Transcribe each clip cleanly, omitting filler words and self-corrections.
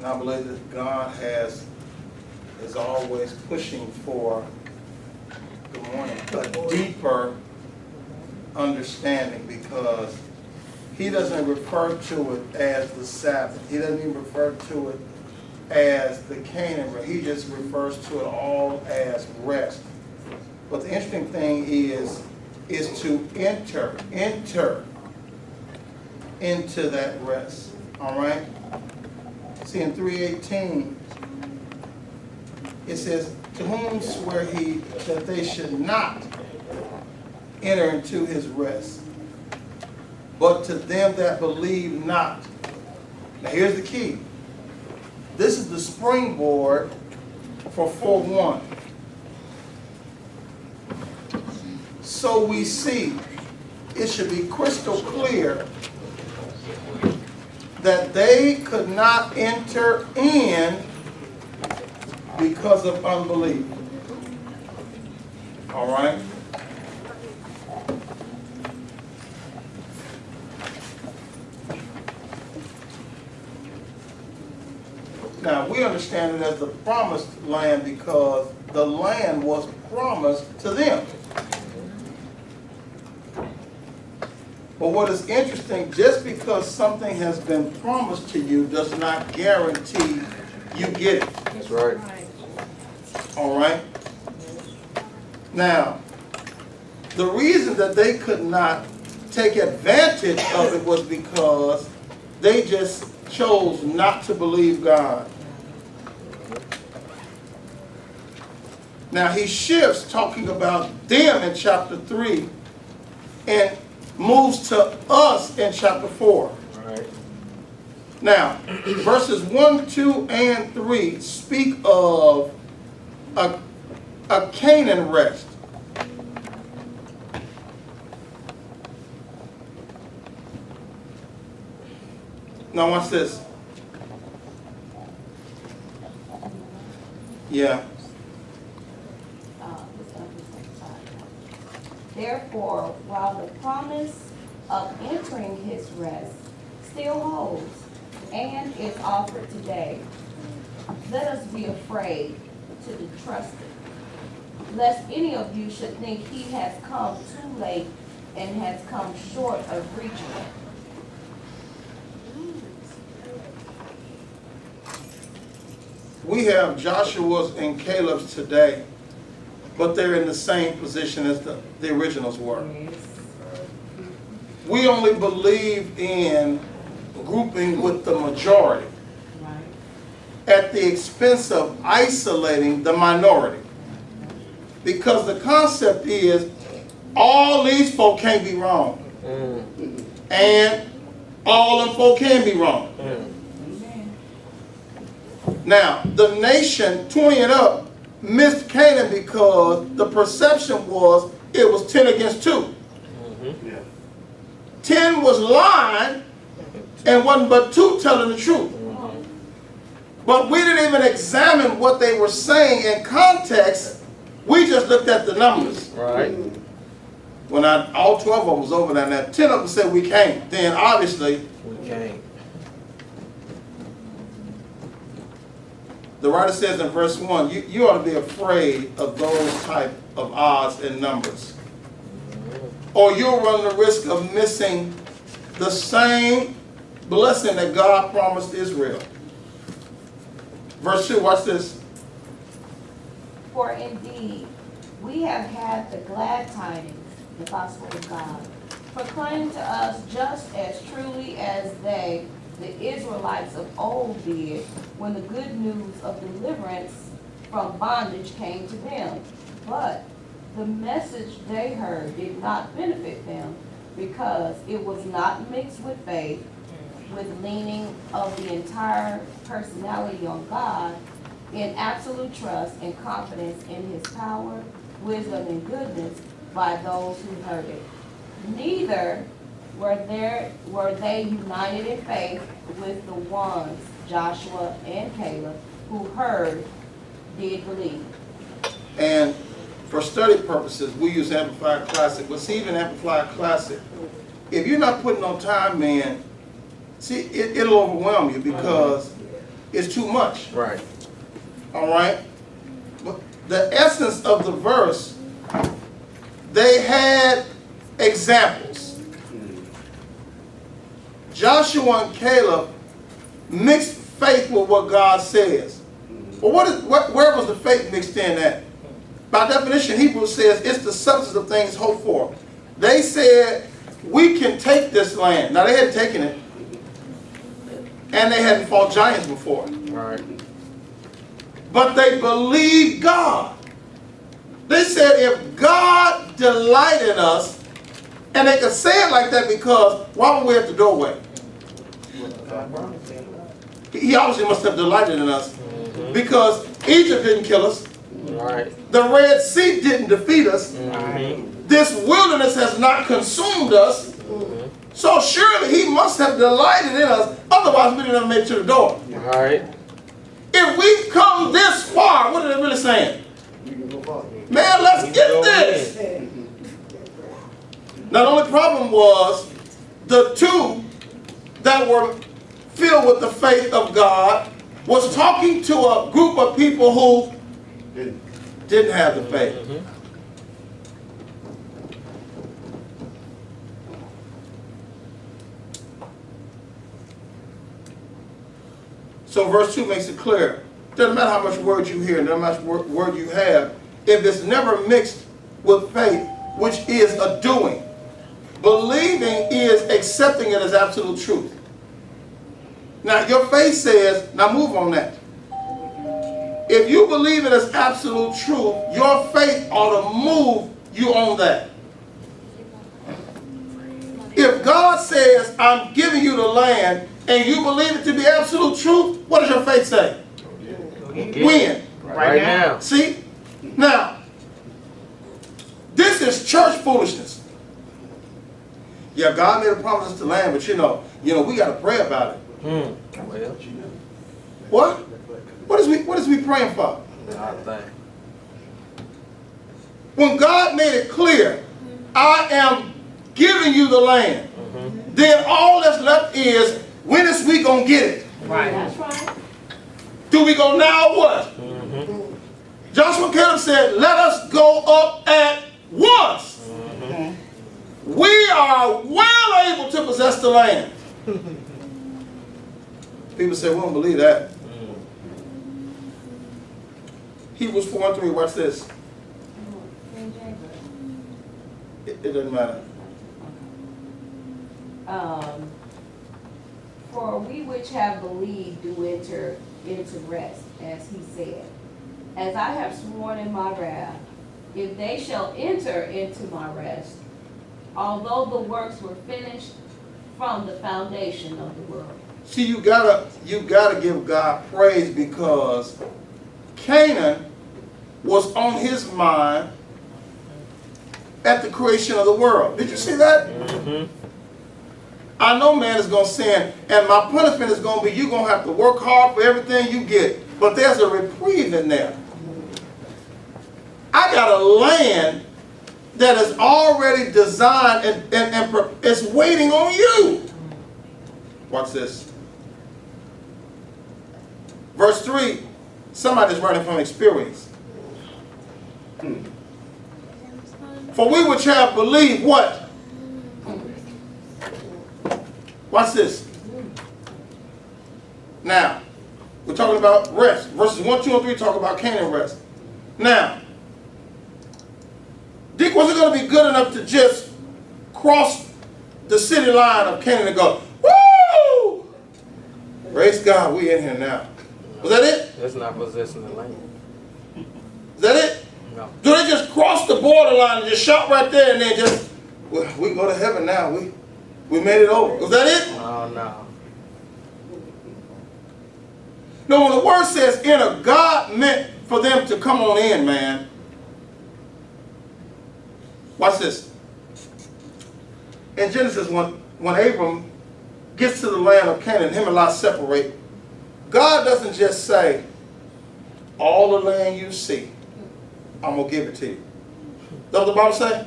And I believe that God is always pushing for, good morning, a deeper understanding, because he doesn't refer to it as the Sabbath. He doesn't even refer to it as the Canaan rest. He just refers to it all as rest. But the interesting thing is to enter into that rest. All right? See, in 3:18, it says, to whom swear he that they should not enter into his rest, but to them that believe not. Now here's the key. This is the springboard for 4:1. So we see, it should be crystal clear that they could not enter in because of unbelief. All right? Now, we understand it as the promised land because the land was promised to them. But what is interesting, just because something has been promised to you does not guarantee you get it. That's right. All right? Now, the reason that they could not take advantage of it was because they just chose not to believe God. Now he shifts, talking about them in chapter 3, and moves to us in chapter 4. All right. Now, verses 1, 2, and 3 speak of a Canaan rest. Now watch this. Yeah. Therefore, while the promise of entering his rest still holds and is offered today, let us be afraid to trust it, lest any of you should think he has come too late and has come short of reaching it. We have Joshua's and Caleb's today, but they're in the same position as the originals were. We only believe in grouping with the majority at the expense of isolating the minority. Because the concept is all these folk can't be wrong. And all them folk can be wrong. Now, the nation 20 and up missed Canaan because the perception was it was 10 against 2. 10 was lying and wasn't but 2 telling the truth. But we didn't even examine what they were saying in context. We just looked at the numbers. Right. When all 12 of them was over there, now 10 of them said we can't. Then obviously, We can't. the writer says in verse 1, you ought to be afraid of those type of odds and numbers. Or you'll run the risk of missing the same blessing that God promised Israel. Verse 2, watch this. For indeed, we have had the glad tidings, the gospel of God, proclaimed to us just as truly as they, the Israelites of old, did when the good news of deliverance from bondage came to them. But the message they heard did not benefit them because it was not mixed with faith, with leaning of the entire personality on God, in absolute trust and confidence in his power, wisdom, and goodness by those who heard it. Neither were they united in faith with the ones, Joshua and Caleb, who heard, did believe. And for study purposes, we use Amplified Classic. But see, even Amplified Classic, if you're not putting no time in, see, it'll overwhelm you because is too much. Right. All right? But the essence of the verse, they had examples. Joshua and Caleb mixed faith with what God says. Well, where was the faith mixed in at? By definition, Hebrews says it's the substance of things hoped for. They said, we can take this land. Now, they hadn't taken it. And they hadn't fought giants before. Right. But they believed God. They said, if God delight in us, and they could say it like that because why were we at the doorway? He obviously must have delighted in us. Because Egypt didn't kill us. Right. The Red Sea didn't defeat us. This wilderness has not consumed us. So surely he must have delighted in us. Otherwise we didn't have made it to the door. Right. If we've come this far, what are they really saying? Man, let's get this. Now the only problem was the two that were filled with the faith of God was talking to a group of people who didn't have the faith. So verse 2 makes it clear. Doesn't matter how much word you hear, no matter how much word you have, if it's never mixed with faith, which is a doing. Believing is accepting it as absolute truth. Now your faith says, now move on that. If you believe it as absolute truth, your faith ought to move you on that. If God says, I'm giving you the land, and you believe it to be absolute truth, what does your faith say? When? Right now. See? Now, this is church foolishness. Yeah, God made a promise to land, but you know, we got to pray about it. Well, What? What is we praying for? nothing. When God made it clear, I am giving you the land, then all that's left is, when is we going to get it? Right. That's right. Do we go now or what? Joshua and Caleb said, let us go up at once. We are well able to possess the land. People say, we don't believe that. Hebrews 4:3, watch this. It doesn't matter. For we which have believed do enter into rest, as he said, as I have sworn in my wrath, if they shall enter into my rest, although the works were finished from the foundation of the world. See, you gotta give God praise, because Canaan was on his mind at the creation of the world. Did you see that? I know man is going to sin, and my punishment is going to be, you're going to have to work hard for everything you get. But there's a reprieve in there. I got a land that is already designed and it's waiting on you. Watch this. Verse 3, somebody's writing from experience. For we which have believed what? Watch this. Now, we're talking about rest. Verses 1, 2, and 3 talk about Canaan rest. Now, Dick wasn't going to be good enough to just cross the city line of Canaan and go, woo! Praise God, we in here now. Was that it? That's not possessing the land. Is that it? No. Do they just cross the borderline and just shout right there and then just, well, we go to heaven now. We made it over. Was that it? Oh, no. No, when the word says enter, God meant for them to come on in, man. Watch this. In Genesis, when Abram gets to the land of Canaan, him and Lot separate, God doesn't just say, all the land you see, I'm going to give it to you. Is that what the Bible say?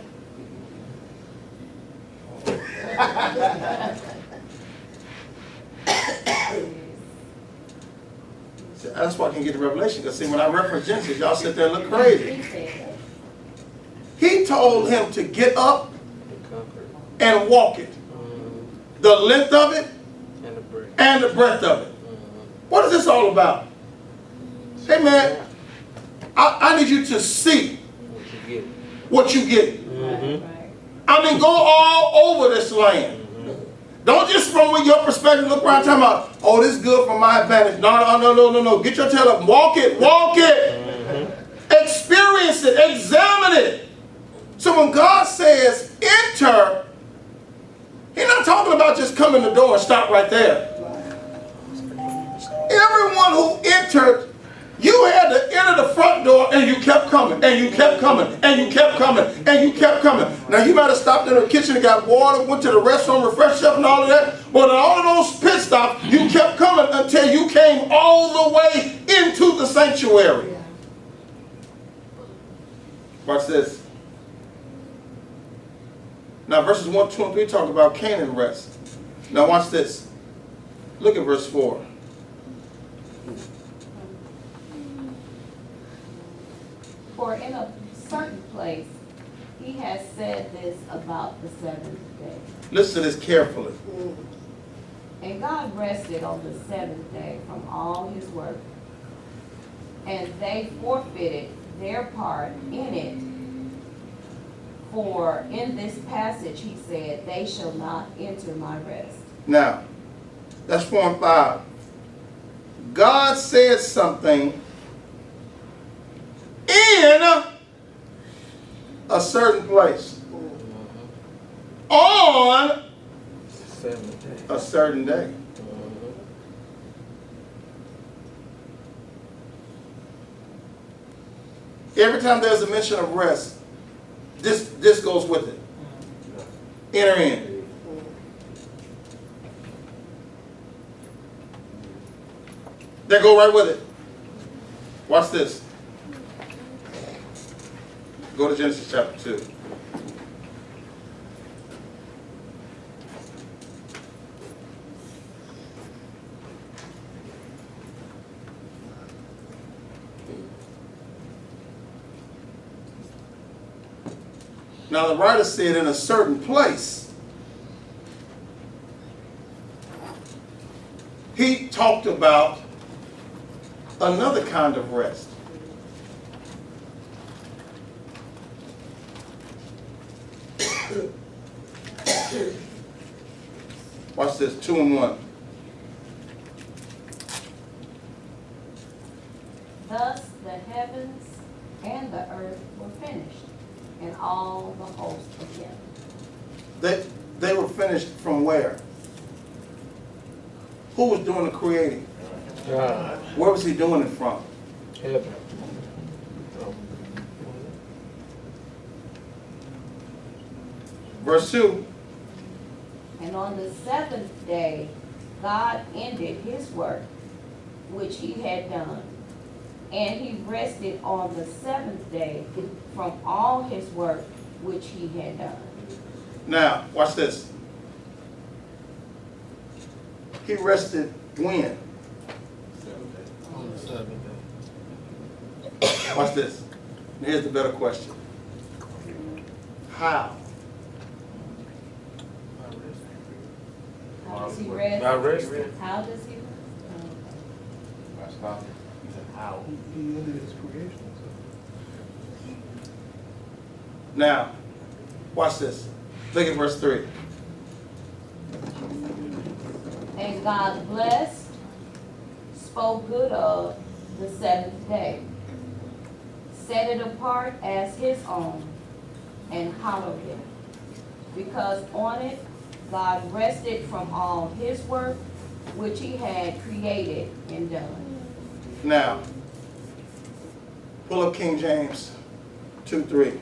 That's why I can get the revelation. Because see, when I reference Genesis, y'all sit there and look crazy. He said that. He told him to get up The comfort. and walk it. The length of it And the break. and the breadth of it. What is this all about? Hey man, I need you to see What you get. what you get. Right. I mean, go all over this land. Don't just from with your perspective look around talking about, oh, this is good for my advantage. No. Get your tail up. Walk it. Experience it. Examine it. So when God says enter, He's not talking about just come in the door and stop right there. Everyone who entered, you had to enter the front door and you kept coming, and you kept coming, and you kept coming, and you kept coming. Now you might have stopped in the kitchen and got water, went to the restaurant, refreshed yourself and all of that, but in all of those pit stops, you kept coming until you came all the way into the sanctuary. Watch this. Now verses 1, 2, and 3 talk about Canaan rest. Now watch this. Look at verse 4. For in a certain place, he has said this about the seventh day. Listen to this carefully. And God rested on the seventh day from all his work. And they forfeited their part in it. For in this passage he said, they shall not enter my rest. Now, that's 4 and 5. God said something in a certain place on 7 days. a certain day. Every time there's a mention of rest, this goes with it. Enter in. They go right with it. Watch this. Go to Genesis chapter 2. Now the writer said in a certain place. He talked about another kind of rest. Watch this, 2 and 1. Thus the heavens and the earth were finished, and all the host of them. They were finished from where? Who was doing the creating? God. Where was he doing it from? Heaven. Verse 2. And on the seventh day, God ended his work which he had done. And he rested on the seventh day from all his work which he had done. Now, watch this. He rested when? On the 7th day. Watch this. Here's the better question. How? How does he rest? By resting. How does he rest? How? He ended his creation. Now, watch this. Look at verse 3. And God blessed, spoke good of the seventh day, set it apart as his own, and hallowed it. Because on it God rested from all his work which he had created and done. Now, pull up King James 2:3.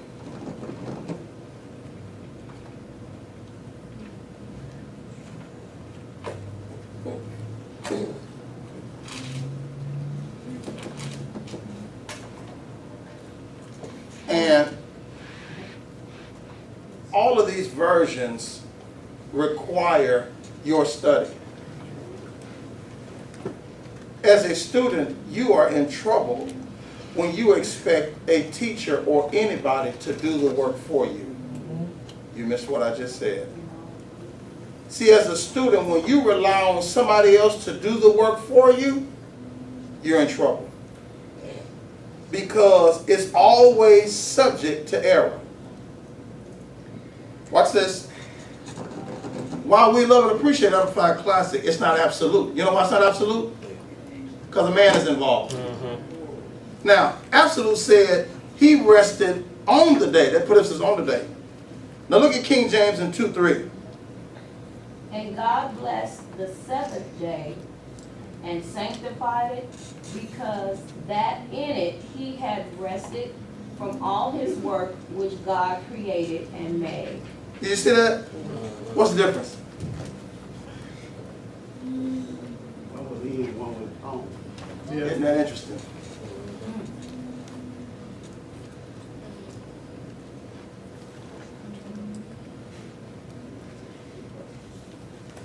And all of these versions require your study. as a student, you are in trouble when you expect a teacher or anybody to do the work for you. You missed what I just said. See, as a student, when you rely on somebody else to do the work for you, you're in trouble. Because it's always subject to error. Watch this. While we love and appreciate Amplified Classic, it's not absolute. You know why it's not absolute? Because a man is involved. Now, absolute said he rested on the day. That put us on the day. Now look at King James in 2:3. And God blessed the seventh day and sanctified it, because that in it he had rested from all his work which God created and made. Did you see that? What's the difference? One was in, one was on. Isn't that interesting?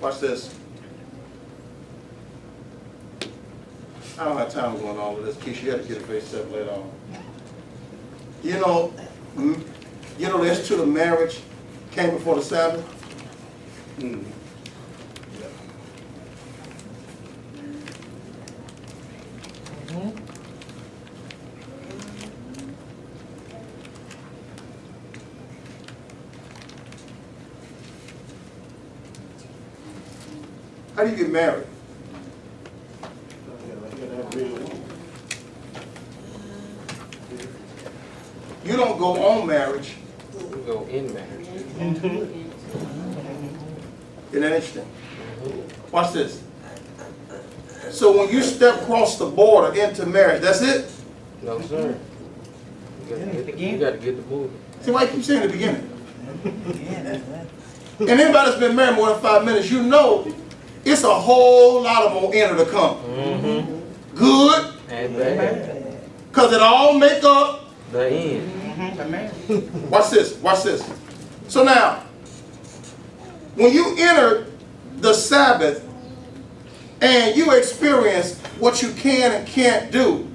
Watch this. I don't have time to go on all of this. Keisha, you have to get a face 7 later on. You know the Institute of Marriage came before the Sabbath? How do you get married? You don't go on marriage. We go in marriage. Isn't that interesting? Watch this. So when you step across the border into marriage, that's it? No, sir. You got to get the movie. See why I keep saying the beginning? And anybody that's been married more than 5 minutes, you know it's a whole lot of more enter to come. Good, And bad. because it all make up. The end. Watch this, watch this. So now, when you enter the Sabbath and you experience what you can and can't do,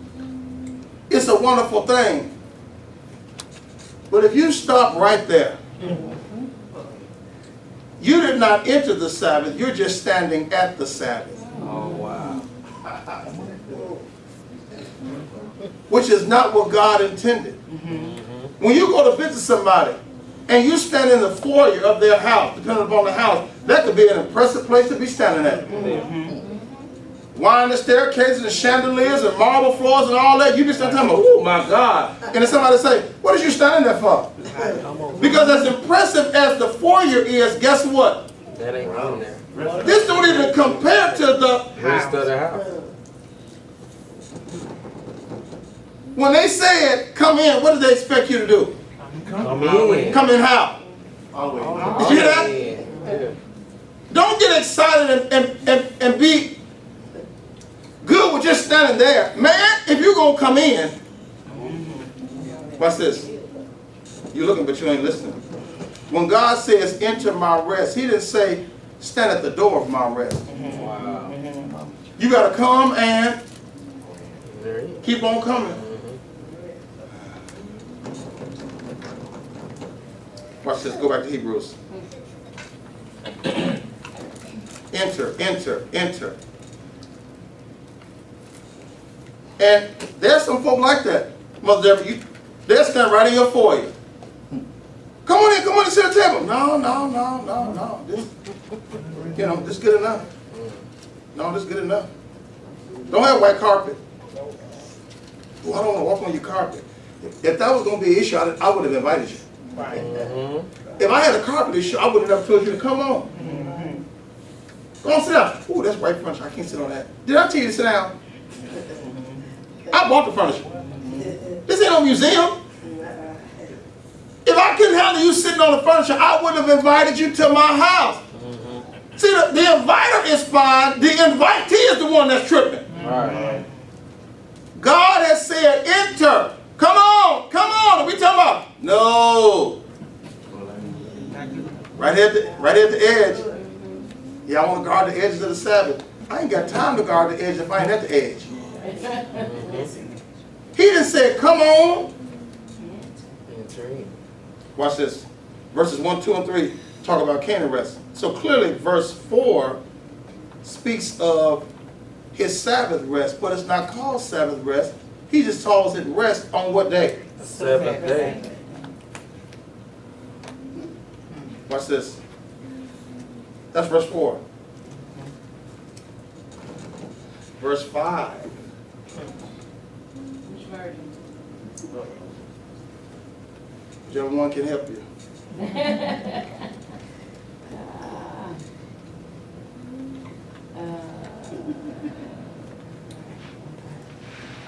it's a wonderful thing. But if you stop right there, you did not enter the Sabbath, you're just standing at the Sabbath. Oh, wow. Which is not what God intended. When you go to visit somebody and you stand in the foyer of their house, depending upon the house, that could be an impressive place to be standing at. Winding staircases and chandeliers and marble floors and all that, you be standing there, oh my God. And then somebody say, what is you standing there for? Because as impressive as the foyer is, guess what? That ain't on there. This don't even compare to the Rest of the house. When they said, come in, what did they expect you to do? Come in. Come in how? Always. Did you hear that? Yeah. Don't get excited and be good with just standing there. Man, if you're going to come in, watch this. You're looking, but you ain't listening. When God says, enter my rest, he didn't say, stand at the door of my rest. Wow. You got to come and There it is. keep on coming. Watch this. Go back to Hebrews. Enter, enter, enter. And there's some folk like that. Mother Deborah, they'll stand right in your foyer. Come on in, sit at the table. No. This good enough. No, this good enough. Don't have white carpet. Oh, I don't want to walk on your carpet. If that was going to be an issue, I would have invited you. If I had a carpet issue, I would have never told you to come on. Go on, sit down. Oh, that's white furniture. I can't sit on that. Did I tell you to sit down? I bought the furniture. This ain't no museum. If I couldn't handle you sitting on the furniture, I would have invited you to my house. See, the inviter is fine. The invitee is the one that's tripping. Right. God has said, enter. Come on. Are we talking about? No. Right here at the edge. Yeah, I want to guard the edges of the Sabbath. I ain't got time to guard the edge if I ain't at the edge. Mm-hmm. He done said, come on. Entering. Watch this. Verses 1, 2, and 3 talk about Canaan rest. So clearly verse 4 speaks of his Sabbath rest, but it's not called Sabbath rest. He just calls it rest on what day? The seventh day. Watch this. That's verse 4. Verse 5. Which version? Whichever one can help you.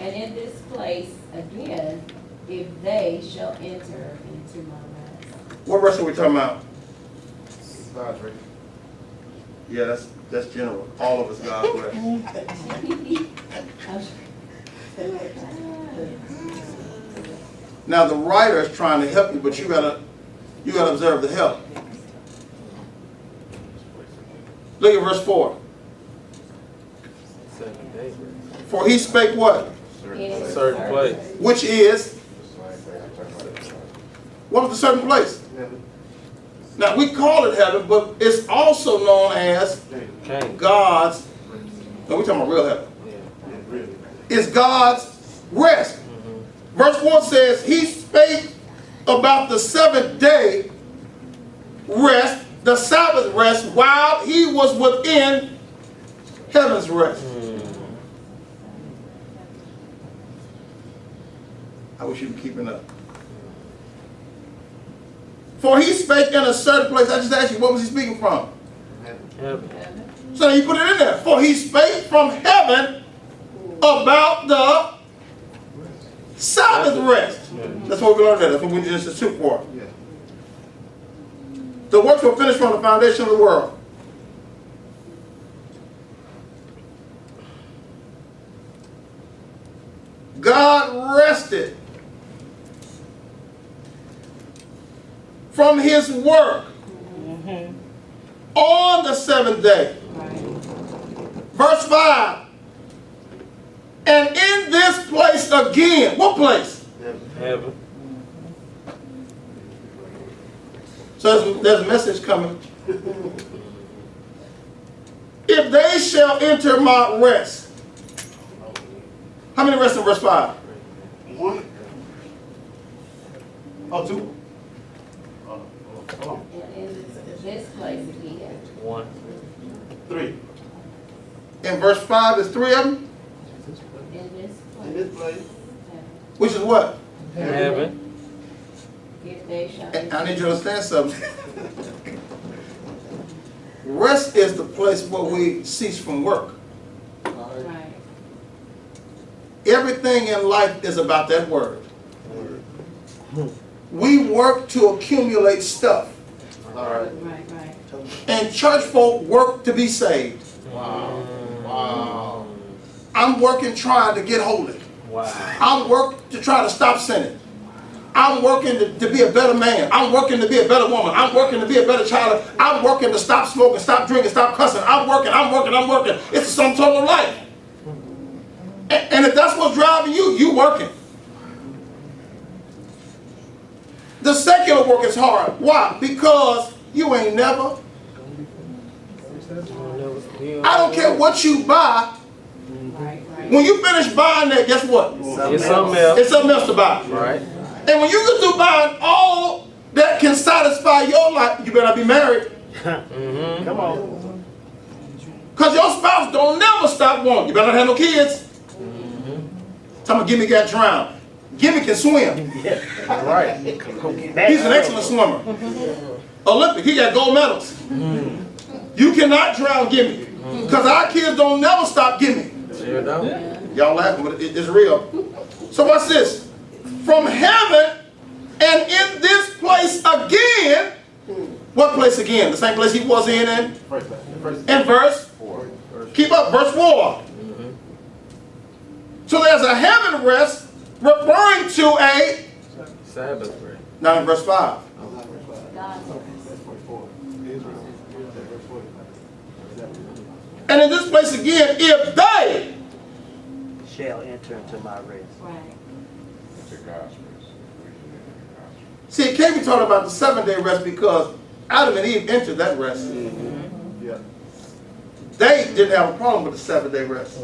And in this place, again, if they shall enter into my rest. What rest are we talking about? God's right. Yeah, that's general. All of us God's rest. Now the writer is trying to help you, but you gotta observe the help. Look at verse 4. Seventh day. For he spake what? A certain place. Which is, what was the certain place? Now we call it heaven, but it's also known as Canaan. God's, no, we're talking about real heaven. Yeah. It's God's rest. Verse 4 says, he spake about the seventh day rest, the Sabbath rest, while he was within heaven's rest. I wish you were keeping up. For he spake in a certain place. I just asked you, what was he speaking from? Heaven. So you put it in there. For he spake from heaven about the Sabbath rest. That's what we learned there. That's what we just institute for. Yeah. The works were finished from the foundation of the world. God rested from his work on the seventh day. Verse 5. And in this place again. What place? Heaven. So there's a message coming. If they shall enter my rest. How many rests in verse 5? 1. Oh, 2. Hold on. And in this place again. 1. 3. In verse 5 is 3 of them. In this In this place. place. Which is what? Heaven. If they shall And enter. I need you to understand something. Rest is the place where we cease from work. Right. Everything in life is about that word. We work to accumulate stuff. All right. Right, right. And church folk work to be saved. Wow. Wow. I'm working trying to get holy. Wow. I'm working to try to stop sinning. I'm working to be a better man. I'm working to be a better woman. I'm working to be a better child. I'm working to stop smoking, stop drinking, stop cussing. I'm working. It's the sum total of life. And if that's what's driving you, you working. The secular work is hard. Why? Because you ain't never. I don't care what you buy. Right, right. When you finish buying that, guess what? It's something else. It's something else to buy. Right. And when you get through buying all that can satisfy your life, you better be married. Mm-hmm. Come on. Because your spouse don't never stop wanting. You better not have no kids. Tell me, Gimme got drowned. Gimme can swim. Right. He's an excellent swimmer. Olympic, he got gold medals. You cannot drown Gimme. Because our kids don't never stop Gimme. Sure don't. Y'all laughing, but it's real. So what's this? From heaven and in this place again. What place again? The same place he was in First. verse? 4. Keep up, verse 4. So there's a heaven rest referring to a, Sabbath rest. now in verse 5. God's That's verse 4. And in this place again, if they. Shall enter into my rest. Right. It's a God's rest. See, it can't be talking about the 7-day rest because Adam and Eve entered that rest. Yeah. They didn't have a problem with the 7-day rest.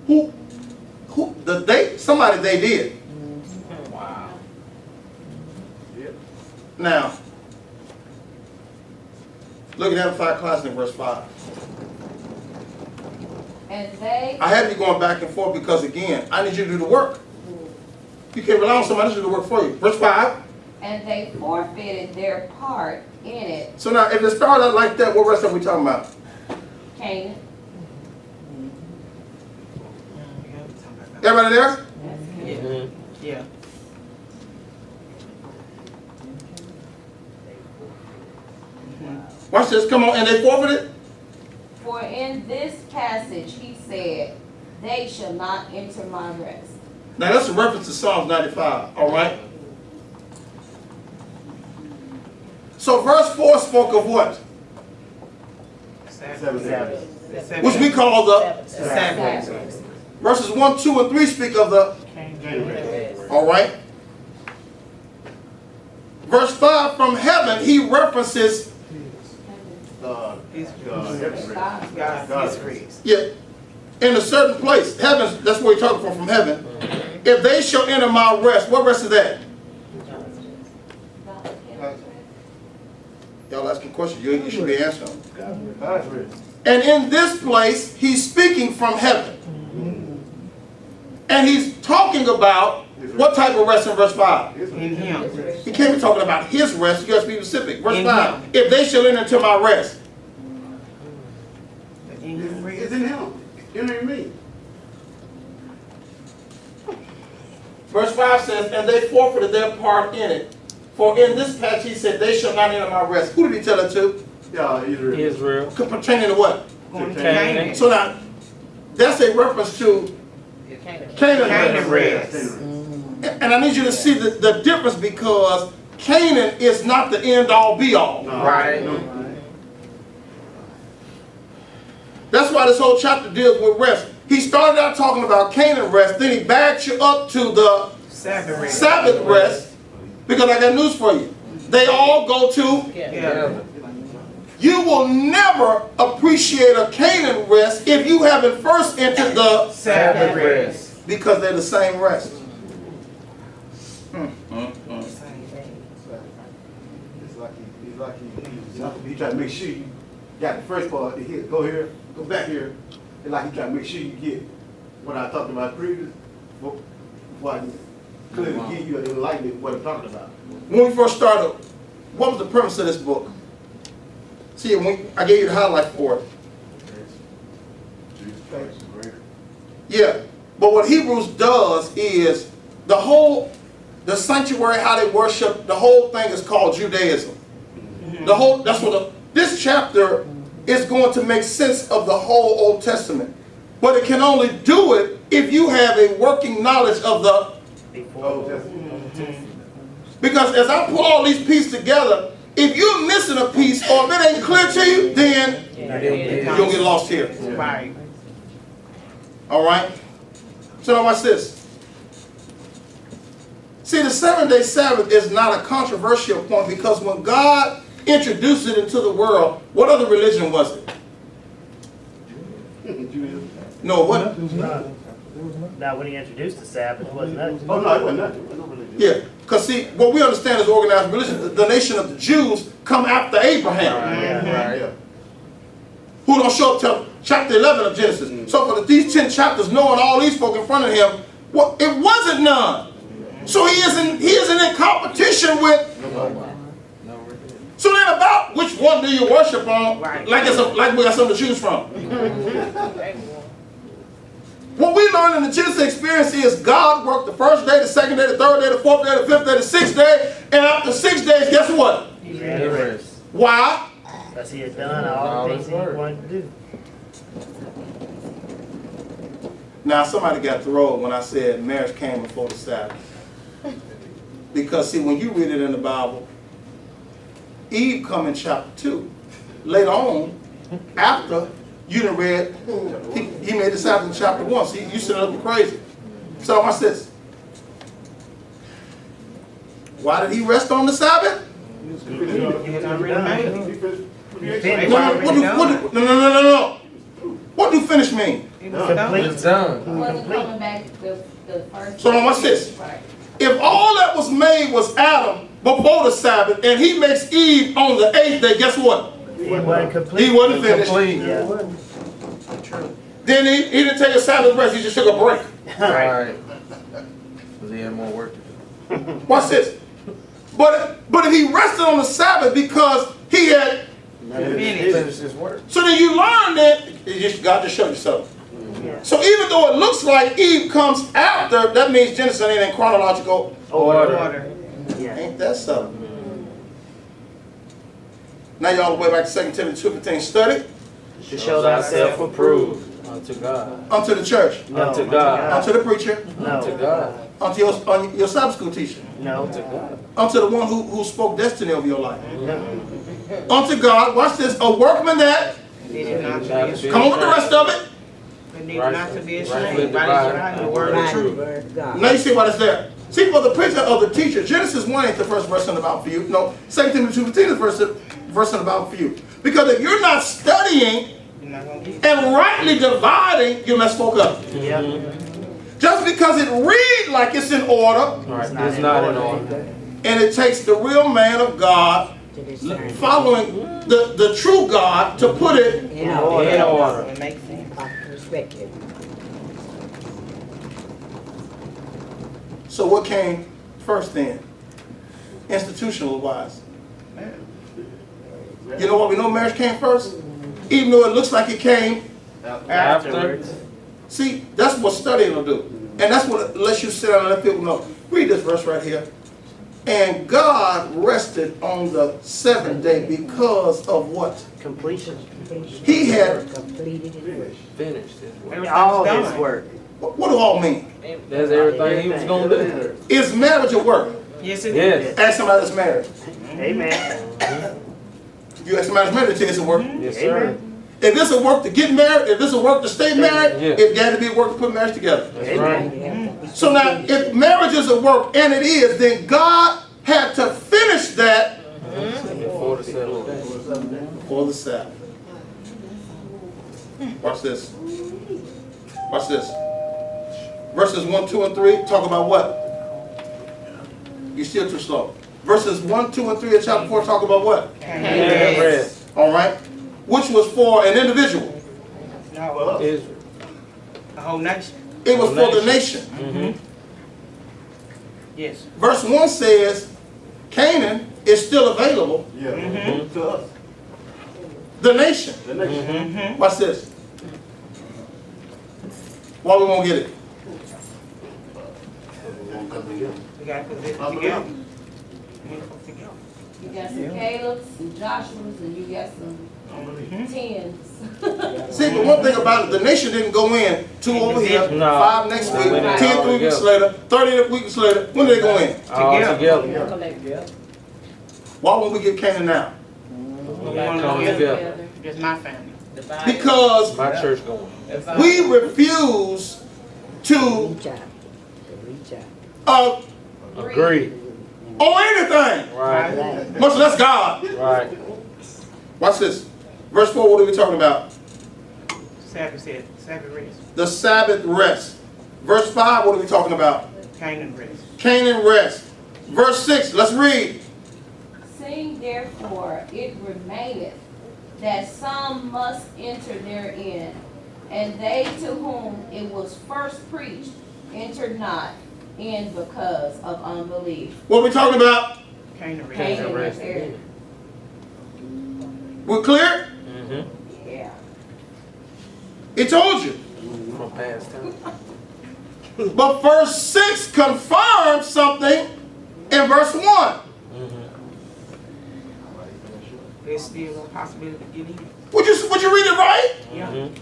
Who, somebody they did. Wow. Yeah. Now, look at Amplified Classic in verse 5. And they, I have you going back and forth because, again, I need you to do the work. You can't rely on somebody else to do the work for you. Verse 5. and they forfeited their part in it, So now, if it started out like that, what rest are we talking about? Canaan. Everybody there? That's Canaan. Yeah. Watch this. Come on. And they forfeited? For in this passage he said, they shall not enter my rest. Now, that's a reference to Psalms 95. All right? So, verse 4 spoke of what? Sabbath. Which we call the. Sabbath. Verses 1, 2, and 3 speak of the. All right? Verse 5, from heaven, he references. God's God's rest. Yeah, in a certain place. Heaven, that's where he's talking from heaven. If they shall enter my rest, what rest is that? Y'all asking questions, you should be answering. God's rest. And in this place, he's speaking from heaven. And he's talking about what type of rest in verse 5? In him. He can't be talking about his rest, you got to be specific. Verse In 5, him. if they shall enter into my rest. It's in him. You know what I mean? Verse 5 says, and they forfeited their part in it. For in this passage he said, they shall not enter my rest. Who did he tell it to? Yeah, Israel. Israel. Pertaining to what? Canaan. So now, that's a reference to Canaan Canaan rest. rest. And I need you to see the difference because Canaan is not the end-all, be-all. No. Right. No. That's why this whole chapter deals with rest. He started out talking about Canaan rest, then he backed you up to the Sabbath rest. Sabbath rest, because I got news for you. They all go to. Yeah. You will never appreciate a Canaan rest if you haven't first entered the Sabbath rest. because they're the same rest. It's like he trying to make sure you got the first part here, go here, go back here. It's like he trying to make sure you get what I talked about previously. Before I clearly give you an enlightenment of what I'm talking about. When we first started, what was the premise of this book? See, I gave you the highlight for it. Jesus Christ is greater. Yeah, but what Hebrews does is the sanctuary, how they worship, the whole thing is called Judaism. This chapter is going to make sense of the whole Old Testament. But it can only do it if you have a working knowledge of the. Because as I put all these pieces together, if you're missing a piece or if it ain't clear to you, then you'll get lost here. Right. All right? So now watch this. See, the 7-day Sabbath is not a controversial point because when God introduced it into the world, what other religion was it? No, what? Now, when he introduced the Sabbath, it wasn't that. Oh, no, it wasn't nothing. It wasn't no religion. Yeah, because see, what we understand is organized religion. The nation of the Jews come after Abraham, Yeah. who don't show up till chapter 11 of Genesis. So for these 10 chapters, knowing all these folk in front of him, well, it wasn't none. So he isn't in competition with. So then about which one do you worship on? Right. Like we got something to choose from. What we learn in the Genesis experience is God worked the first day, the second day, the third day, the fourth day, the fifth day, the sixth day, and after 6 days, guess what? Rest. Why? Because he had done all the things he wanted to do. Now somebody got thrilled when I said marriage came before the Sabbath. Because see, when you read it in the Bible, Eve come in chapter 2. Later on, after you done read, he made the Sabbath in chapter 1. See, you set up crazy. So watch this. Why did he rest on the Sabbath? No. What do finish mean? It's done. He wasn't coming back the first. So now watch this. Right. If all that was made was Adam before the Sabbath, and he makes Eve on the 8th day, guess what? It wasn't complete. He wasn't finished. Complete. Yeah. Then he didn't take a Sabbath rest, he just took a break. Right. Because he had more work to do. Watch this. But if he rested on the Sabbath because he had, Finish his work. so then you learn that God just showed you something. So even though it looks like Eve comes after, that means Genesis ain't in chronological. Order. Yeah. Ain't that something? Now y'all the way back to 2 Timothy 2:15. Study To show thyself approved. Unto God. unto the church, No. Unto God. unto the preacher, Unto No. God. unto your Sabbath school teacher, No. Unto God. unto the one who spoke destiny over your life. Unto God, watch this, a workman that, Needed not to be Not ashamed. come on with the rest of it. Needed not to be Rightfully ashamed. Right dividing the the word word of of truth. truth. Now you see what it's there. See, for the preacher of the teacher, Genesis 1 ain't the first verse in about for you. No, 2 Timothy 2:15 is the verse in about for you. Because if you're not studying You're not gonna get and rightly dividing, you mess folk up. Yeah. Just because it reads like it's in order, Right. It's not in order. and it takes the real man of God following the true God to put it. In order. it makes sense. Perspective. So what came first then? Institutional wise. You know what we know marriage came first? Even though it looks like it came. After. See, that's what studying will do. And that's what lets you sit down and let people know. Read this verse right here. And God rested on the 7th day because of what? Completion. He had, Completed his work. Finished his work. All Everything's his done. work. what do all mean? That's everything he was going to do. Is marriage a work? Yes, it is. Yes. Ask somebody that's married. Amen. You ask somebody that's married, they tell you it's a work. Yes, sir. Amen. If it's a work to get married, if it's a work to stay married, Yeah. it got to be a work to put marriage together. That's Amen. right. So now, if marriage is a work, and it is, then God had to finish that Before the 7th day. for the Sabbath. Watch this. Watch this. Verses 1, 2, and 3 talk about what? You're still too slow. Verses 1, 2, and 3 of chapter 4 talk about what? And rest. All right? Which was for an individual. No, Israel. the whole nation. It was for the nation. Mm-hmm. Yes. Verse 1 says, Canaan is still available. Yeah. To us. The nation. The nation. Watch this. Why we won't get it? We got to put this together. We need to put it together. You got some Caleb's, some Joshua's, and you got some tens. See, but one thing about it, the nation didn't go in 2 over here, No. 5 next week, They went in 10 all 3 weeks together. later, 30 weeks later. When did they go in? All Together. together. Why won't we get Canaan now? We want Come to together. Just my family. Because My church going. we refuse to Reach out. Reach out. Agree. on anything, Right. much less God. Right. Watch this. Verse 4, what are we talking about? Sabbath said, Sabbath rest. The Sabbath rest. Verse 5, what are we talking about? Canaan rest. Canaan rest. Verse 6, let's read. Seeing therefore it remaineth that some must enter therein, and they to whom it was first preached entered not in because of unbelief. What are we talking about? Canaan rest. Canaan rest. area. We're clear? Mm-hmm. Yeah. It told you. From past time. But verse 6 confirms something in verse 1. Mm-hmm. There's still a possibility to get in. Would you read it right? Yeah. Mm-hmm.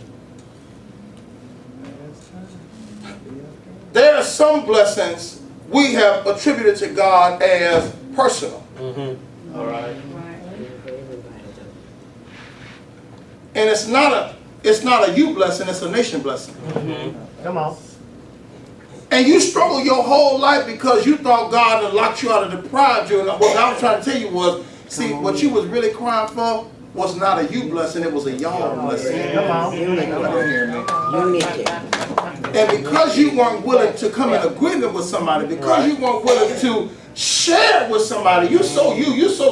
There are some blessings we have attributed to God as personal. Mm-hmm. All right. Right. For everybody though. And it's not a you blessing, it's a nation blessing. Come on. And you struggle your whole life because you thought God had locked you out and deprived you. And what I was trying to tell you was, see, what you was really crying for was not a you blessing, it was a y'all blessing. Come on. Unity. And because you weren't willing to come in agreement with somebody, because you weren't willing to share with somebody, you so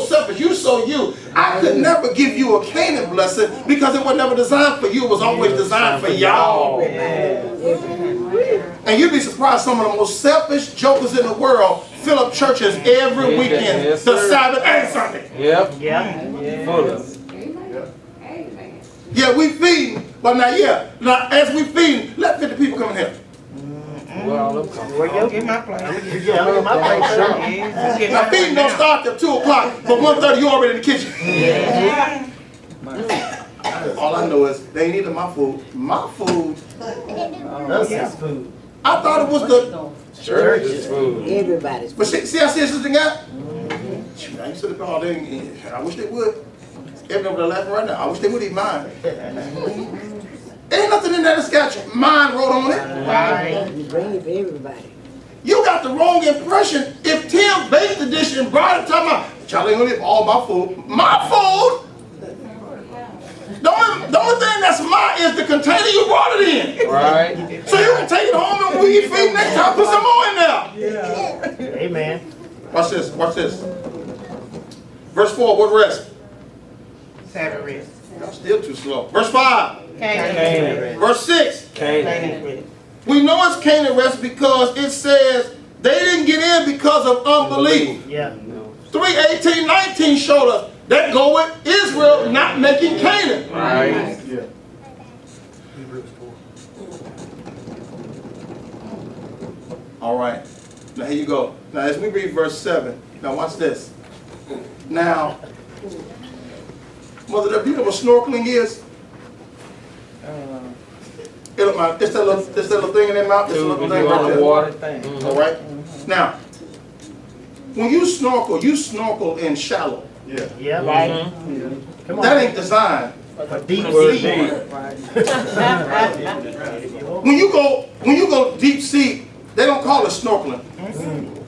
selfish, you so you. I could never give you a Canaan blessing because it was never designed for you, it was always designed for y'all. And you'd be surprised some of the most selfish jokers in the world fill up churches every weekend, Yes, the sir. Sabbath and Sunday. Yep. Yeah. Full of. Amen. Yeah, we feeding, but now as we feeding, let 50 people come in here. Where all them come Where from? you Get my plate. Yeah, look at my place, sure. Yeah, get Now my feeding don't start till 2 o'clock, but 1:30 you already in the kitchen. All I know is they ain't eating my food. My food, That's his food. I thought it was the, Church's food. Everybody's. but see how serious this thing got? Shoot, I used to the all day, and I wish they would. Everybody laughing right now. I wish they would eat mine. Ain't nothing in there that's got mine wrote on it. Right. You bring it for everybody. You got the wrong impression. If Tim baked the dish and brought it, talking about, y'all ain't gonna eat all my food. My food? The only thing that's mine is the container you brought it in. Right. So you can take it home and we eat feed next time, put some more in there. Amen. Watch this, watch this. Verse 4, what rest? Sabbath rest. Y'all still too slow. Verse 5, Canaan. verse 6. Canaan. We know it's Canaan rest because it says they didn't get in because of unbelief. Yeah. 3:18-19 showed us that go with Israel not making Canaan. Right. All right. Now here you go. Now as we read verse 7, now watch this. Now, Mother, do you know what snorkeling is? It's that little thing in their mouth. This little When thing you right on the there. water. All right. Now, when you snorkel in shallow. Yeah. Yeah. Right? Come on. That ain't designed. For deep Word sea. deep. When you go deep sea, they don't call it snorkeling.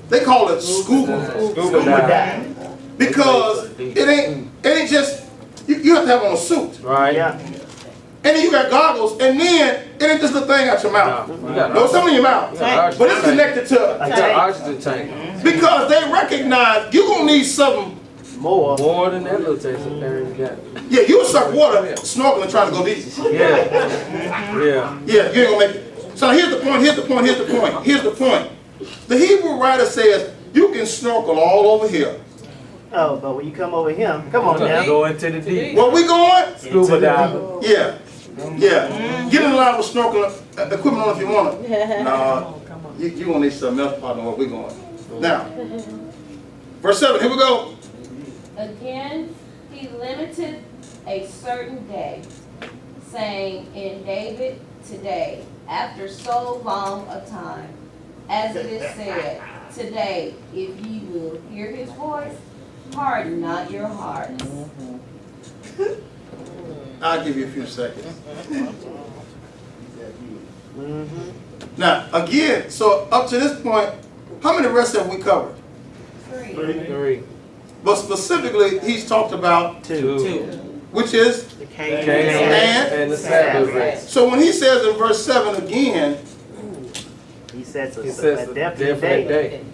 They call it scuba. Scuba dive. Because it ain't just you have to have on a suit. Right. Yeah. And then you got goggles, and then it ain't just the thing out your mouth. You got No, something in your mouth. got But it's connected to, You got oxygen tank. because they recognize you're gonna need something. More. More than that little taste of air you got. Yeah, you'll suck water snorkeling trying to go deep. Yeah. Yeah. Yeah, you ain't gonna make it. So here's the point. The Hebrew writer says you can snorkel all over here. Oh, but when you come over here, come on now. Go into the deep. Where we going? Scuba diving. Yeah. Yeah. Get in line with snorkeling equipment on if you want it. No, you gonna need something else, partner, where we going. Now, verse 7, here we go. Again, he limited a certain day, saying in David today, after so long a time, as it is said, today, if ye will hear his voice, harden not your hearts. I'll give you a few seconds. Now, again, so up to this point, how many rests have we covered? 3. 3. But specifically, he's talked about, Two. which is, The Canaan. Canaan and the Sabbath rest. so when he says in verse 7 again, He sets He a says a definite different day. day.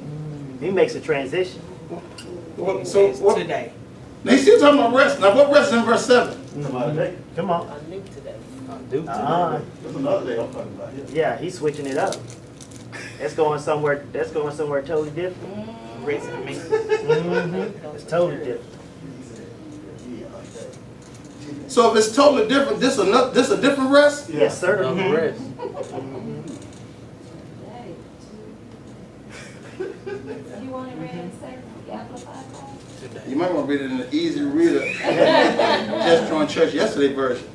He makes a transition. He so says what, today. now he's still talking about rest. Now what rest is in verse 7? Come on. Do That's another day I'm talking about. Yeah, he's switching it up. That's going somewhere. That's going somewhere totally different. Rest in me. It's totally different. So if it's totally different, this a different rest? Yes, sir. Another rest. You want to read in second, the Amplified? You might want to read it in the easy reader. Just joined church yesterday version.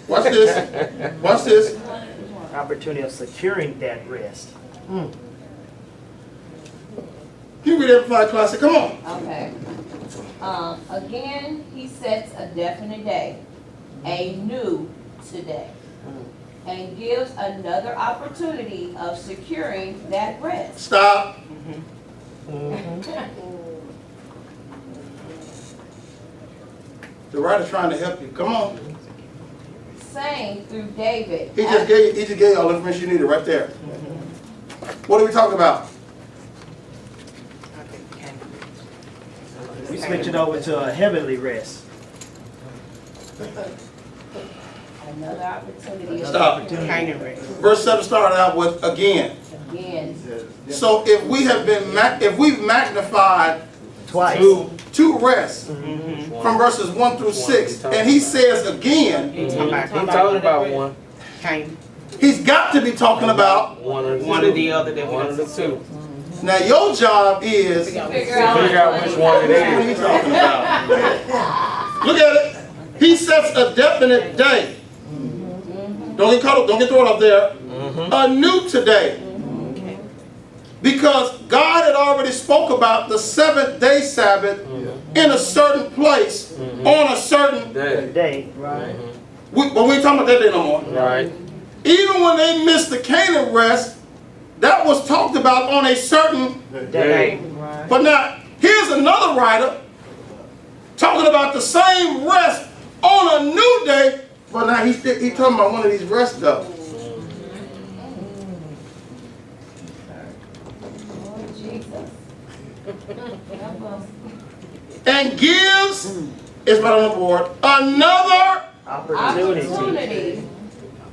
Watch this. Watch this. Opportunity of securing that rest. You read Amplified Classic. Come on. Okay. Again, he sets a definite day, a new today, and gives another opportunity of securing that rest. Stop. The writer's trying to help you. Come on. Saying through David. He just gave you all the information you needed right there. What are we talking about? We switch it over to a heavenly rest. Another opportunity of Stop. Canaan rest. Verse 7 started out with again. again. So if we have been, if we've magnified Twice. two rests from verses 1 through 6, and he says again, He talking about He talking about one. Canaan. he's got to be talking about. One or One or the other that we One of the done two. Now your job is, Figure Figure out which one it what are you is. talking about? Look at it. He sets a definite day. Don't get caught up, don't get thrown up there. A new today. Because God had already spoke about the seventh day Sabbath in a certain place on a certain Day. Day. but we ain't talking about that day no more. Right. Even when they missed the Canaan rest, that was talked about on a certain. Day. But now, here's another writer talking about the same rest on a new day, but now he's talking about one of these rests though. Oh, Jesus. Help us. And gives, is right on the board, another. Opportunity.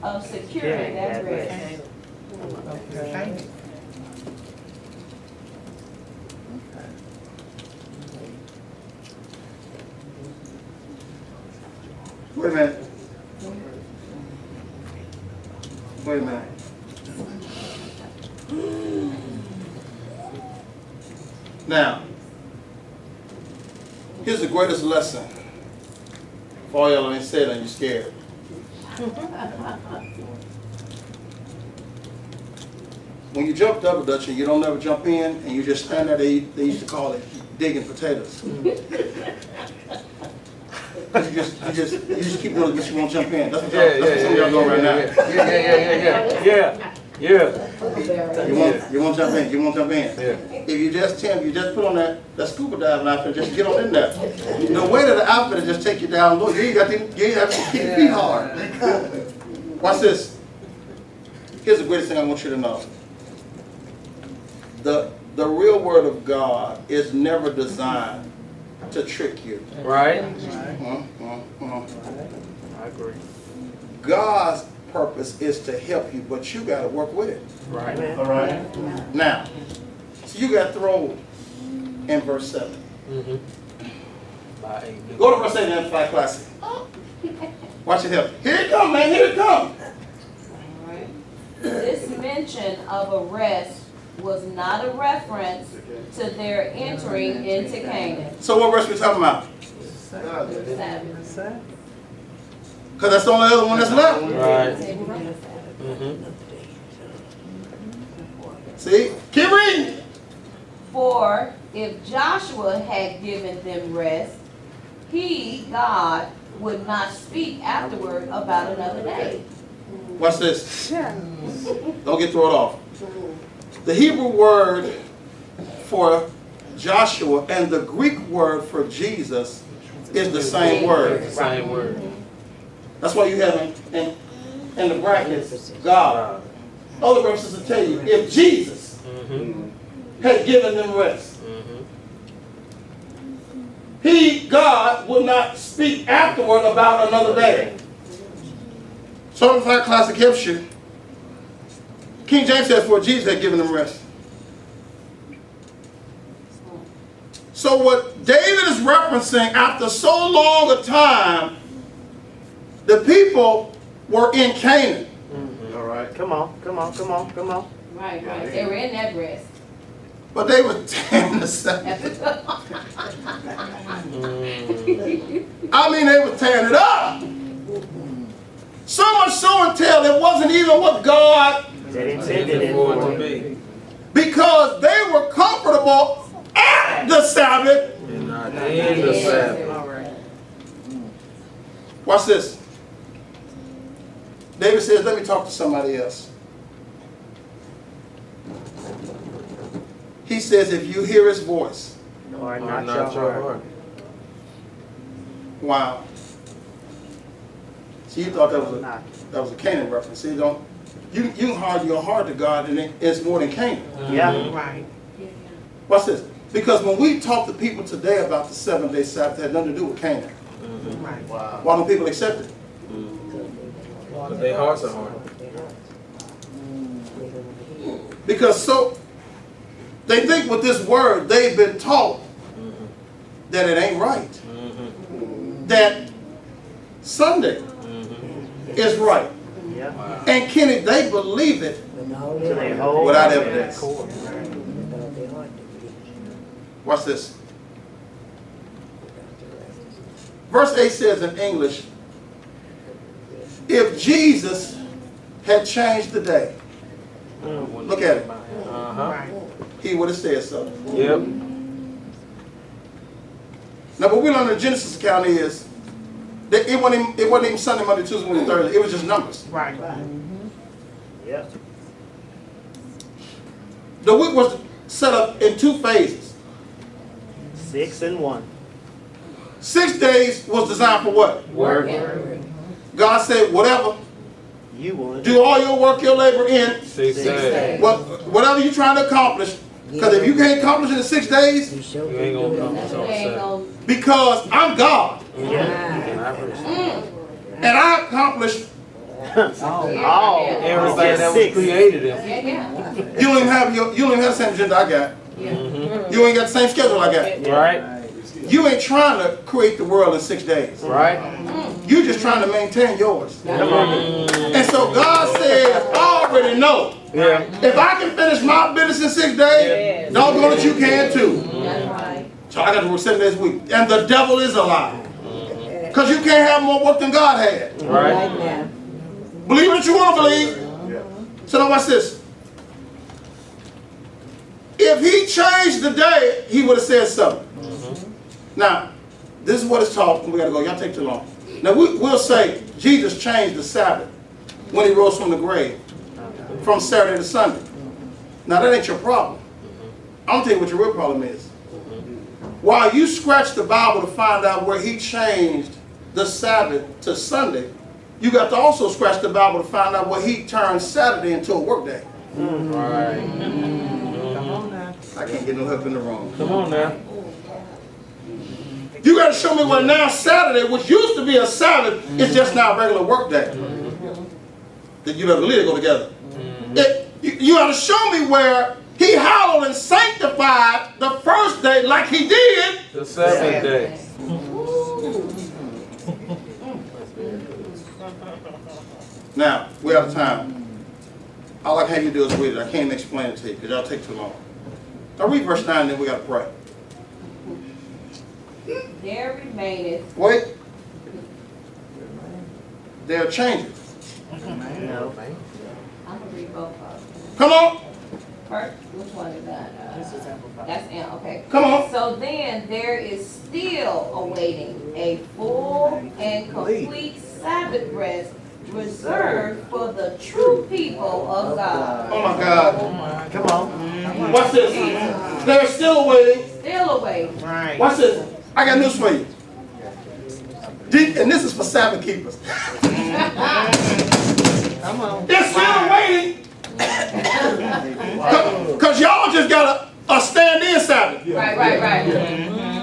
Of securing that rest. Canaan. Wait a minute. Wait a minute. Now, here's the greatest lesson for all y'all that ain't said and you're scared. When you jump double dutch and you don't ever jump in and you just stand there, they used to call it digging potatoes. You just keep doing it, but you won't jump in. That's what some of y'all doing right now. Yeah. You won't jump in. You won't jump in. If you just put on that scuba diving outfit, just get on in there. The weight of the outfit will just take you down low. You ain't have to keep your feet hard. Watch this. Here's the greatest thing I want you to know. The real word of God is never designed to trick you. Right. I I agree. God's purpose is to help you, but you got to work with it. Right. All right. Now, so you got thrown in verse 7. Go to verse 8 in the Amplified Classic. Watch it help. Here it comes, man. Here it comes. This mention of a rest was not a reference to their entering into Canaan. So what verse we talking about? Sabbath. Because that's the only other one that's left. Right. See? Keep reading. For if Joshua had given them rest, he, God, would not speak afterward about another day. Watch this. Don't get thrown off. The Hebrew word for Joshua and the Greek word for Jesus is the same word. Same word. That's why you have in the brackets, God. Other verses will tell you, if Jesus had given them rest, he, God, would not speak afterward about another day. So Amplified Classic helps you. King James says, for Jesus had given them rest. So what David is referencing, after so long a time, the people were in Canaan. All right. Come on. Right. They were in that rest. But they were tearing the Sabbath. I mean, they were tearing it up. So much so until it wasn't even what God, That intended it for to it. be. because they were comfortable at the Sabbath. And not in the Sabbath. All right. Watch this. David says, let me talk to somebody else. He says, if you hear his voice, Or Or not not your heart. wow. See, you thought that Not. was a Canaan reference. See, you can harden your heart to God, and it's more than Canaan. Yeah. Right. Watch this. Because when we talk to people today about the 7-day Sabbath, it had nothing to do with Canaan. Right. Wow. Why don't people accept it? But their hearts are hard. Because they think with this word, they've been taught that it ain't right. That Sunday is right. Yeah. And Kenny, they believe it When all So they they hold without to evidence. that core. because they heart to believe. Watch this. Verse 8 says in English, if Jesus had changed the day, look at it, Right. he would have said so. Yep. Now, what we learn in the Genesis account is that it wasn't even Sunday, Monday, Tuesday, Wednesday, Thursday. It was just numbers. Right. Yeah. The week was set up in 2 phases. 6 and 1. 6 days was designed for what? Work. God said, whatever, You would. do all your work, your labor in 6 days. whatever you're trying to accomplish. Because if you can't accomplish it in 6 days, You sure You ain't can do gonna it. come. They ain't gonna, because I'm God And I appreciate and I accomplished, Oh. everybody that was Six. created in. yeah. you don't even have the same agenda I got. You ain't got the same schedule I got. Right? You ain't trying to create the world in 6 days. Right? You just trying to maintain yours. Come on. And so God says, I already know. Yeah. If I can finish my business in 6 days, doggone it, you can too. That's right. So I got to work 7 days a week. And the devil is a lie. Because you can't have more work than God had. Right? Right now. Believe what you want to believe. Yeah. So now watch this. If he changed the day, he would have said something. Now, this is what it's taught, and we got to go. Y'all take too long. Now, we'll say Jesus changed the Sabbath when he rose from the grave, from Saturday to Sunday. Now, that ain't your problem. I'm going to tell you what your real problem is. While you scratch the Bible to find out where he changed the Sabbath to Sunday, you got to also scratch the Bible to find out where he turned Saturday into a work day. Right. Come on now. I can't get no help in the room. Come on now. You got to show me where now Saturday, which used to be a Sabbath, is just now a regular work day. That you better believe they go together. You got to show me where he hallowed and sanctified the first day like he did. The 7th day. Now, we're out of time. All I can have you do is read it. I can't explain it to you because y'all take too long. Now read verse 9 and then we got to pray. There remaineth, Wait. There are changes. No. I'm gonna read both of them. Come on. First, which one is that? That's N, okay. Come on. So then there is still awaiting a full and complete Sabbath rest reserved for the true people of God. Oh my God. Come on. Watch this. They're still waiting. Still awaiting. Right. Watch this. I got news for you. And this is for Sabbath keepers. Come on. They're still waiting. Because y'all just got a stand-in Sabbath. Right.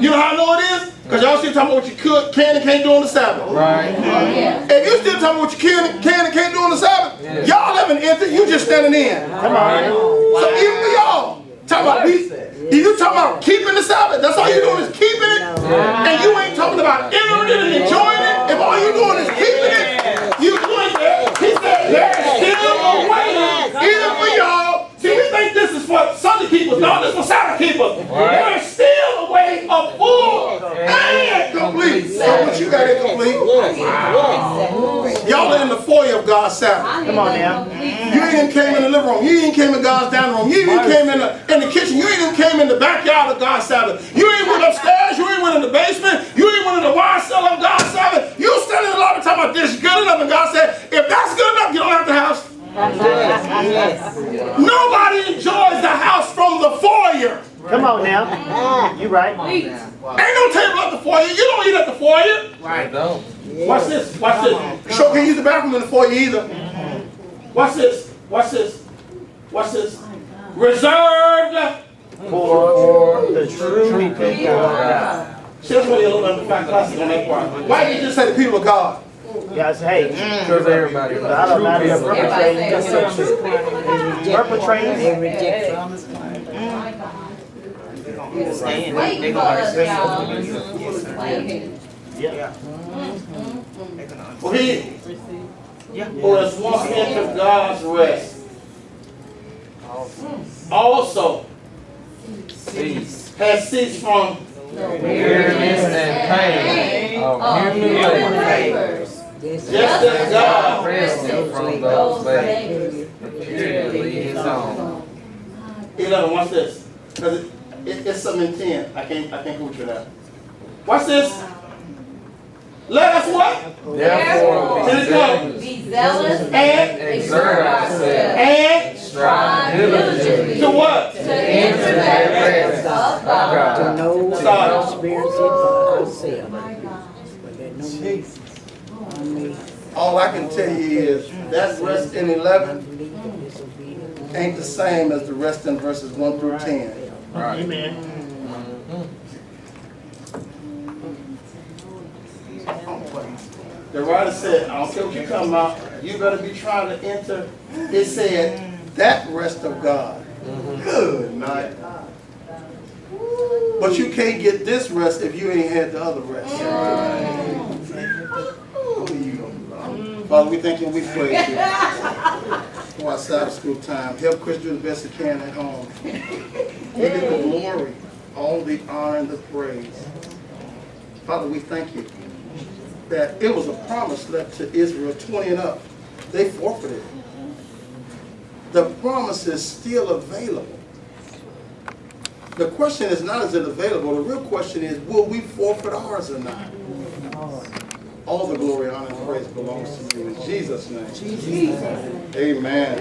You know how I know it is? Because y'all still talking about what you can and can't do on the Sabbath. Right? Oh, yeah. If you still talking about what you can and can't do on the Sabbath, y'all haven't entered, you just standing in. Come on. So even for y'all, talking about you talking about keeping the Sabbath, that's all you're doing is keeping it, and you ain't talking about entering it and enjoying it. If all you're doing is keeping it, you doing that. He said, there's still a way, even for y'all. See, we think this is for Sunday keepers. No, this is for Sabbath keepers. There's still a way of full and complete. So what you got incomplete? Y'all in the foyer of God's Sabbath. Come on now. You ain't even came in the living room. You ain't came in God's dining room. You ain't even came in the kitchen. You ain't even came in the backyard of God's Sabbath. You ain't went upstairs. You ain't went in the basement. You ain't went in the wine cellar of God's Sabbath. You standing a lot of time about this is good enough, and God said, if that's good enough, Yes. Nobody enjoys the house from the foyer. Come on now. You right. Please. Ain't no table at the foyer. You don't eat at the foyer. Right. Don't. Watch this. Watch this. You sure can't use the bathroom in the foyer either. Watch this. Watch this. Watch this. Reserved. For the true people of God. See, that's why you're looking at the fact classes on that part. Why didn't you just say the people of God? Guys, hey, Because everybody. God allow them to perpetrate Everybody deception. Perpetrating. They reject My God. They staying, Waiting they for gonna us, understand. y'all. Waiting. Yeah. They gonna understand. For he Yeah. who has once entered God's rest also Cease. has ceased from Weariness and pain of human labor. this. just as God Resting from those labors. Purely his own. 11, watch this. Because it's something in 10. I can't quote you that. Watch this. Let us what? Therefore, Here it comes. Be zealous And exert ourselves. and Strive diligently to what? to enter that rest of God. To know Start. and experience it for ourselves. My God. But there's no need. All I can tell you is that rest in 11 Unbelief and disobedience. ain't the same as the rest in verses 1 through 10. Right. Amen. The writer said, I don't care what you come out, you better be trying to enter. It said, that rest of God. Good night. But you can't get this rest if you ain't had the other rest. Father, we thank you and we praise you for our Sabbath school time. Help Chris do the best he can at home. We give the glory, all the honor and the praise. Father, we thank you that it was a promise left to Israel 20 and up. They forfeited. The promise is still available. The question is not is it available, the real question is will we forfeit ours or not? All the glory, honor, and praise belongs to you in Jesus' name. Amen.